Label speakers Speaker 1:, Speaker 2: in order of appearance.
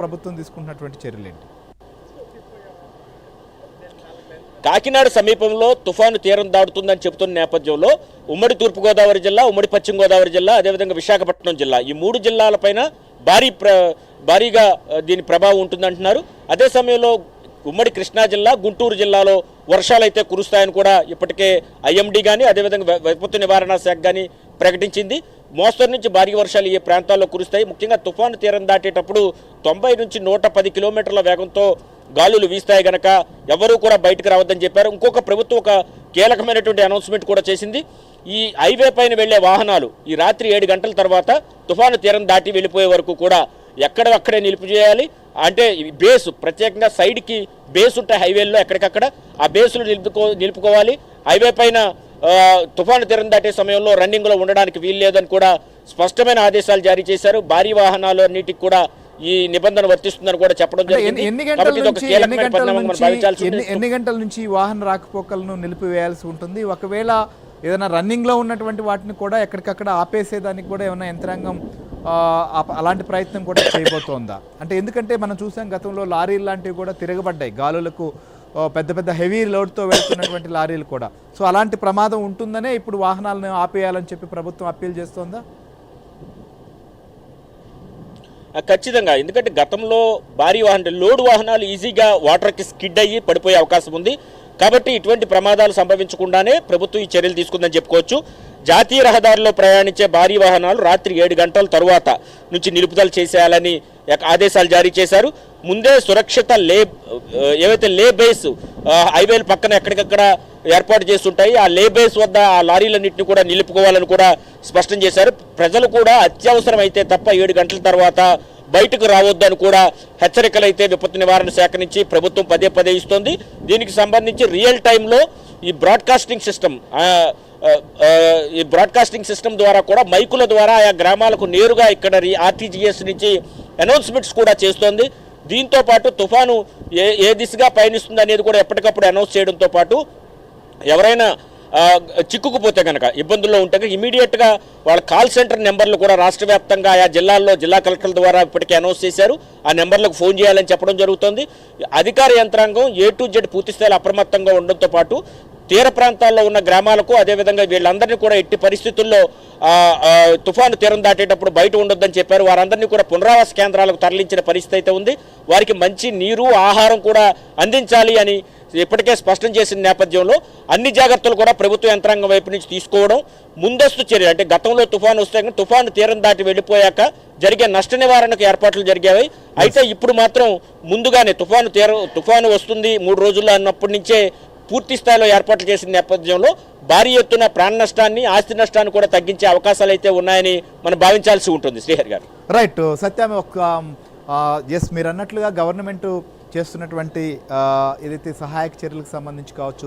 Speaker 1: ప్రభుత్వం తీసుకుంటున్నటువంటి చర్యలేంటి?
Speaker 2: కాకినాడ సమీపంలో తుఫాను తీరం దాటుతుందని చెబుతున్న నేపథ్యంలో ఉమ్మడి తూర్పుగోదావరి జిల్లా, ఉమ్మడి పశ్చిమ గోదావరి జిల్లా, అదేవిధంగా విశాఖపట్నం జిల్లా ఈ 3 జిల్లాలపైన భారీగా దీని ప్రభావం ఉంటుందంటున్నారు. అదే సమయంలో ఉమ్మడి కృష్ణా జిల్లా, గుంటూరు జిల్లాలో వర్షాలు అయితే కురుస్తాయని కూడా ఇప్పటికే ఐఎండీ కానీ అదేవిధంగా విపత్తు నివారణ శాఖ కానీ ప్రకటించింది. మోస్తరు నుంచి భారీ వర్షాలు ఈ ప్రాంతాల్లో కురుస్తాయి. ముఖ్యంగా తుఫాను తీరం దాటేటప్పుడు 90 నుంచి 110 కిలోమీటర్ల వేగంతో గాలులు వీస్తాయి గనక ఎవరూ కూడా బయటకు రావద్దని చెప్పారు. ఇంకొక ప్రభుత్వం ఒక కీలకమైనటువంటి అనౌన్స్మెంట్ కూడా చేసింది. ఈ హైవే పైన వెళ్లే వాహనాలు ఈ రాత్రి 7 గంటల తర్వాత తుఫాను తీరం దాటి వెళ్ళిపోయే వరకు కూడా ఎక్కడక్కడే నిలిపిచేయాలి. అంటే బేసు ప్రత్యేకంగా సైడ్కి బేస్ ఉంటాయి హైవేల్లో, ఎక్కడికక్కడ ఆ బేసులు నిలుపుకోవాలి. హైవే పైన తుఫాను తీరం దాటే సమయంలో రన్నింగ్లో ఉండడానికి వీల్లేదని కూడా స్పష్టమైన ఆదేశాలు జారీ చేశారు. భారీ వాహనాలు అన్నిటికి కూడా ఈ నిబంధన వర్తిస్తుందని కూడా చెప్పడం జరిగింది.
Speaker 1: ఎన్ని గంటల నుంచి వాహన రాకపోకలను నిలిపివేయాల్సి ఉంటుంది? ఒకవేళ ఏదైనా రన్నింగ్లో ఉన్నటువంటి వాటిని కూడా ఎక్కడికక్కడ ఆపేసేదానికి కూడా ఏమైనా యంత్రాంగం అలాంటి ప్రయత్నం కూడా చేయబోతోందా? అంటే ఎందుకంటే మనం చూసాం గతంలో లారీలు లాంటివి కూడా తిరగబడ్డాయి, గాలులకు పెద్ద పెద్ద హెవీ లోడ్తో వెళ్తున్నటువంటి లారీలు కూడా. సో అలాంటి ప్రమాదం ఉంటుందనే ఇప్పుడు వాహనాలను ఆపేయాలని చెప్పి ప్రభుత్వం అప్పీల్ చేస్తోందా?
Speaker 2: ఖచ్చితంగా, ఎందుకంటే గతంలో భారీ లోడ్ వాహనాలు ఈజీగా వాటర్కి స్కిడ్ అయ్యి పడిపోయే అవకాశం ఉంది. కాబట్టి ఇటువంటి ప్రమాదాలు సంభవించకుండానే ప్రభుత్వం ఈ చర్యలు తీసుకుందని చెప్పుకోవచ్చు. జాతీయ రహదారిలో ప్రయాణించే భారీ వాహనాలు రాత్రి 7 గంటల తరువాత నుంచి నిలుపుదల చేసేయాలని ఆదేశాలు జారీ చేశారు. ముందే సురక్షిత ఏవైతే లే బేస్ హైవేల పక్కన ఎక్కడికక్కడ ఏర్పాటు చేస్తుంటాయి, ఆ లే బేస్ వద్ద ఆ లారీలన్నింటినీ కూడా నిలుపుకోవాలని కూడా స్పష్టం చేశారు. ప్రజలు కూడా అత్యవసరం అయితే తప్ప 7 గంటల తర్వాత బయటకు రావద్దని కూడా హెచ్చరికలు అయితే విపత్తు నివారణ శాఖ నుంచి ప్రభుత్వం పదే ఇస్తోంది. దీనికి సంబంధించి రియల్ టైంలో ఈ బ్రాడ్కాస్టింగ్ సిస్టమ్ ద్వారా కూడా మైకుల ద్వారా ఆయా గ్రామాలకు నేరుగా ఇక్కడ ఆర్టీజీఎస్ నుంచి అనౌన్స్మెంట్స్ కూడా చేస్తోంది. దీంతో పాటు తుఫాను ఏ దిశగా పయనిస్తుంది అనేది కూడా ఎప్పటికప్పుడు అనౌన్స్ చేయడంతో పాటు ఎవరైనా చిక్కుకుపోతే కనుక ఇబ్బందుల్లో ఉంటే ఇమీడియట్గా వాళ్ళ కాల్ సెంటర్ నెంబర్లు కూడా రాష్ట్ర వ్యాప్తంగా ఆయా జిల్లాల్లో జిల్లా కలెక్టర్ల ద్వారా ఇప్పటికే అనౌన్స్ చేశారు. ఆ నెంబర్లకు ఫోన్ చేయాలని చెప్పడం జరుగుతుంది. అధికార యంత్రాంగం A to Z పూర్తి స్థాయిలో అప్రమత్తంగా ఉండడంతో పాటు తీర ప్రాంతాల్లో ఉన్న గ్రామాలకు అదేవిధంగా వీళ్ళందరినీ కూడా ఎట్టి పరిస్థితుల్లో తుఫాను తీరం దాటేటప్పుడు బయట ఉండొద్దని చెప్పారు. వారందరినీ కూడా పునరావాస కేంద్రాలకు తరలించిన పరిస్థితి అయితే ఉంది. వారికి మంచి నీరు, ఆహారం కూడా అందించాలి అని ఇప్పటికే స్పష్టం చేసిన నేపథ్యంలో అన్ని జాగ్రత్తలు కూడా ప్రభుత్వ యంత్రాంగం వైపు నుంచి తీసుకోవడం, ముందస్తు చర్య అంటే గతంలో తుఫాను వస్తే తుఫాను తీరం దాటి వెళ్ళిపోయాక జరిగే నష్ట నివారణకు ఏర్పాట్లు జరిగాయి. అయితే ఇప్పుడు మాత్రం ముందుగానే తుఫాను వస్తుంది 3 రోజుల్లో అన్నప్పటి నుంచే పూర్తి స్థాయిలో ఏర్పాట్లు చేసిన నేపథ్యంలో భారీ ఎత్తున ప్రాణ నష్టాన్ని, ఆస్తి నష్టాన్ని కూడా తగ్గించే అవకాశాలు అయితే ఉన్నాయని మనం భావించాల్సి ఉంటుంది. శ్రీహరి గారు
Speaker 1: రైట్. సత్యం, మీరు అన్నట్లుగా గవర్నమెంట్ చేస్తున్నటువంటి ఏదైతే సహాయక చర్యలకు సంబంధించి కావచ్చు,